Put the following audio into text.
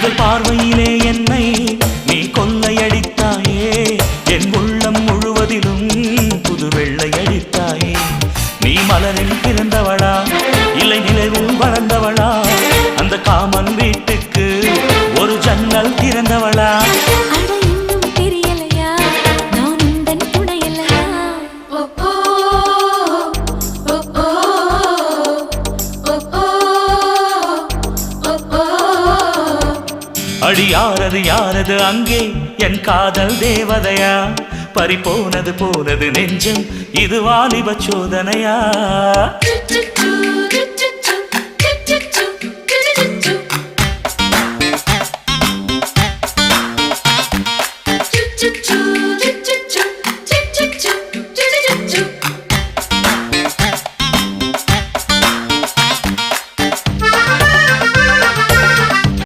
முதல் பார்வையிலே என்னை நீ கொள்ளையடித்தாயே என் உள்ளம் முழுவதிலும் புது வெள்ளையடித்தாயே நீ மலரில் பிறந்தவளா இல்லை நிலவில் வளர்ந்தவளா அந்த காமன் வீட்டுக்கு ஒரு ஜன்னல் திறந்தவளா அடி யாரது யாரது அங்கே என் காதல் தேவதையா பறிபோனது போனது நெஞ்சம் இது வாலிப சோதனையா